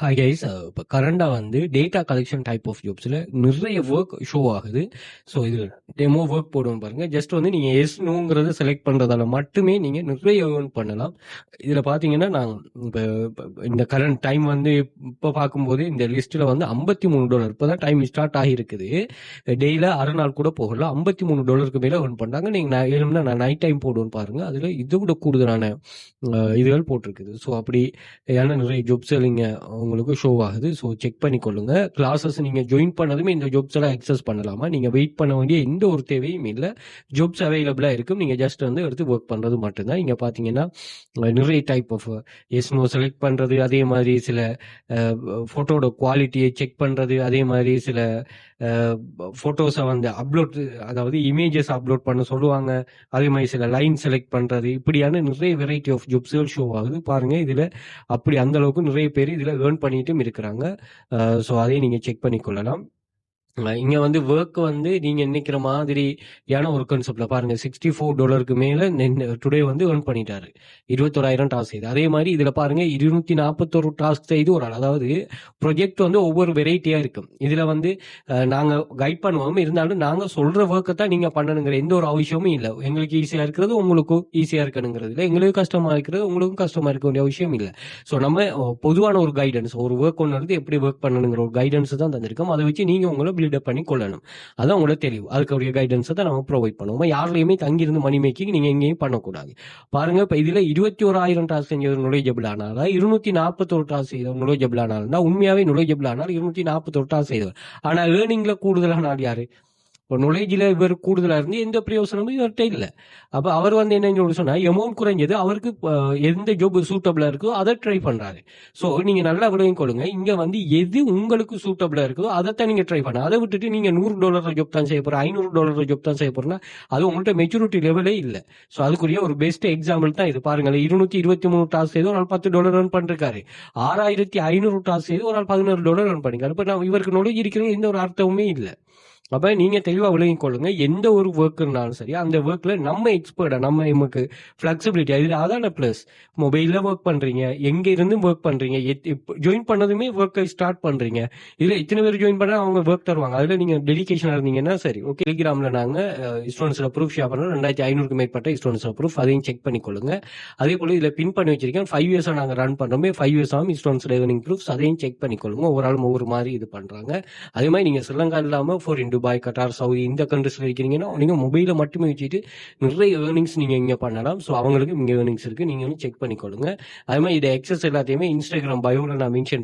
Hi guys. இப்போ கரண்டா வந்து data collection type of ஜாப்ஸில் நிறைய ஒர்க் ஷோ ஆகுது. ஸோ இது டெமோ ஒர்க் போடுவோம் பாருங்க. ஜஸ்ட் வந்து நீங்கள் எஸ் நோங்கிறத செலக்ட் பண்ணுறதால மட்டுமே நீங்கள் நிறைய ஏர்ன் பண்ணலாம். இதில் பார்த்தீங்கன்னா நான் இப்போ இந்த கரண்ட் டைம் வந்து இப்போ பார்க்கும்போது இந்த லிஸ்ட்டில் வந்து $53 இப்போ தான் டைம் ஸ்டார்ட் ஆகியிருக்குது. டெய்லியில் அரை நாள் கூட போகலாம். $53 மேலே ஏர்ன் பண்ணுறாங்க. நீங்கள் வேணும்னா நான் நைட் டைம் போடுவேன்னு பாருங்கள். அதில் இதை விட கூடுதலான இதுகள் போட்டிருக்குது. ஸோ அப்படி ஏன்னா நிறைய ஜாப்ஸ் நீங்கள் உங்களுக்கு ஷோ ஆகுது. ஸோ செக் பண்ணிக்கொள்ளுங்க. கிளாஸஸ் நீங்கள் ஜாயின் பண்ணதுமே இந்த ஜாப்ஸ் எல்லாம் அக்சஸ் பண்ணலாமா? நீங்கள் வெயிட் பண்ண வேண்டிய எந்த ஒரு தேவையும் இல்லை. ஜாப்ஸ் அவைலபிளாக இருக்கும். நீங்கள் ஜஸ்ட் வந்து எடுத்து ஒர்க் பண்ணுறது மட்டும்தான். இங்கே பார்த்தீங்கன்னா நிறைய டைப் ஆஃப் எஸ்னோ செலக்ட் பண்ணுறது, அதே மாதிரி சில ஃபோட்டோட குவாலிட்டியை செக் பண்ணுறது, அதே மாதிரி சில ஃபோட்டோஸை வந்து அப்லோட், அதாவது இமேஜஸ் அப்லோட் பண்ண சொல்லுவாங்க. அதே மாதிரி சில லைன் செலக்ட் பண்ணுறது, இப்படியான நிறைய வெரைட்டி ஆஃப் ஜாப்ஸ்கள் ஷோ ஆகுது பாருங்க. இதில் அப்படி அந்த அளவுக்கு நிறைய பேர் இதில் ஏர்ன் பண்ணிட்டும் இருக்கிறாங்க. ஸோ அதையும் நீங்கள் செக் பண்ணிக்கொள்ளலாம். இங்க வந்து ஒர்க் வந்து நீங்க நினைக்கிற மாதிரி ஏன்னா ஒரு கான்செப்ட்ல பாருங்க, $64 மேல டுடே வந்து ஏர்ன் பண்ணிட்டாரு. 21,000 டாஸ்க் செய்து. அதே மாதிரி இதுல பாருங்க 241 டாஸ்க் செய்து ஒரு ஆள். அதாவது ப்ரொஜெக்ட் வந்து ஒவ்வொரு வெரைட்டியா இருக்கும். இதுல வந்து நாங்க கைட் பண்ணுவோம், இருந்தாலும் நாங்க சொல்ற ஒர்க்கை தான் நீங்க பண்ணணுங்கிற எந்த ஒரு அவசியமும் இல்லை. எங்களுக்கு ஈஸியா இருக்கிறது உங்களுக்கும் ஈஸியா இருக்கணுங்கிறது இல்லை, எங்களுக்கு கஷ்டமா இருக்கிறது உங்களுக்கும் கஷ்டமா இருக்க வேண்டிய அவசியம் இல்லை. ஸோ நம்ம பொதுவான ஒரு கைடன்ஸ், ஒரு ஒர்க் ஒன்று வந்து எப்படி ஒர்க் பண்ணணுங்கிற ஒரு கைடன்ஸ் தான் தந்திருக்கோம். அதை வச்சு நீங்க உங்களை பில்டப் பண்ணி கொள்ளணும். அதான் உங்களோட தெளிவு. அதுக்குரிய கைடன்ஸை தான் நம்ம ப்ரொவைட் பண்ணுவோம். யாருலையுமே தங்கியிருந்து மணி மேக்கிங் நீங்க எங்கேயும் பண்ணக்கூடாது. பாருங்க, இப்ப இதுல 21,000 டாஸ்க் செஞ்சவர் நுழைஜபிள் ஆனாலா, 241 டாஸ்க் செய்தவர் நுழைஜபிள் ஆனாலும் உண்மையாவே நுழைஜபிள் ஆனால் 241 டாஸ்க் செய்தவர். ஆனா ஏர்னிங்ல கூடுதலான ஆள் யாரு? இப்போ நுழைஜில இவர் கூடுதலா இருந்து எந்த பிரயோசனமும் இவர்கிட்ட இல்லை. அப்ப அவர் வந்து என்ன சொன்னா, எமௌண்ட் குறைஞ்சது, அவருக்கு எந்த ஜாப் சூட்டபிளா இருக்கோ அதை ட்ரை பண்றாரு. ஸோ நீங்க நல்லா விளையும் கொள்ளுங்க. இங்க வந்து எது உங்களுக்கு சூட்டபிளா இருக்கோ அதைத்தான் நீங்க ட்ரை பண்ண. அதை விட்டுட்டு நீங்க $100 ஜாப் தான் செய்ய போறோம், $500 ஜாப் தான் செய்ய போறோம்னா அது உங்கள்கிட்ட மெச்சூரிட்டி லெவலே இல்லை. ஸோ அதுக்குரிய ஒரு பெஸ்ட் எக்ஸாம்பிள் தான் இது. பாருங்களேன், 223 டாஸ்க் செய்து ஒரு நாள் $10 ரன் பண்ணிருக்காரு. 6,500 டாஸ்க் செய்து ஒரு நாள் $11 ரன் பண்ணிருக்காரு. இப்ப நான் இவருக்கு நுழைஞ்சி இருக்கிறது எந்த ஒரு அர்த்தமுமே இல்லை. அப்ப நீங்க தெளிவா விளங்கிக் கொள்ளுங்க. எந்த ஒரு ஒர்க் இருந்தாலும் சரி, அந்த ஒர்க்ல நம்ம எக்ஸ்பர்ட்டா, நமக்கு பிளெக்சிபிலிட்டி, அதுல அதான பிளஸ். மொபைல்ல ஒர்க் பண்றீங்க, எங்க இருந்து ஒர்க் பண்றீங்க, ஜாயின் பண்ணதுமே ஒர்க்கை ஸ்டார்ட் பண்றீங்க. இதுல இத்தனை பேர் ஜாயின் பண்ணா அவங்க ஒர்க் தருவாங்க. அதுல நீங்க டெடிகேஷனா இருந்தீங்கன்னா சரி ஓகே. டெலிகிராம்ல நாங்க ஸ்டூடெண்ட்ஸ்ல ப்ரூஃப் ஷேர் பண்றோம். 2,500க்கு மேற்பட்ட ஸ்டூடெண்ட்ஸ்ல ப்ரூஃப், அதையும் செக் பண்ணிக்கொள்ளுங்க. அதே போல இதுல பின் பண்ணி வச்சிருக்கேன். 5 இயர்ஸா நாங்க ரன் பண்றோமே, 5 இயர்ஸ் ஆகும் ஸ்டூடெண்ட்ஸ் லேர்னிங் ப்ரூஃப்ஸ், அதையும் செக் பண்ணிக்கொள்ளுங்க. ஒவ்வொரு மாதிரி இது பண்றாங்க. அதே மாதிரி நீங்க ஸ்ரீலங்கா இல்லாம ஃபாரின், துபாய், கட்டார், சவுதி இந்த கண்ட்ரீஸ்ல இருக்கிறீங்கன்னா நீங்க மொபைலை மட்டுமே வச்சுட்டு நிறைய ஏர்னிங்ஸ் நீங்க இங்க பண்ணலாம். ஸோ அவங்களுக்கு இங்க ஏர்னிங்ஸ் இருக்கு, நீங்க செக் பண்ணிக்கொள்ளுங்க. அதே மாதிரி இதை எக்ஸஸ் எல்லாத்தையுமே இன்ஸ்டாகிராம் பயோல நான் மென்ஷன்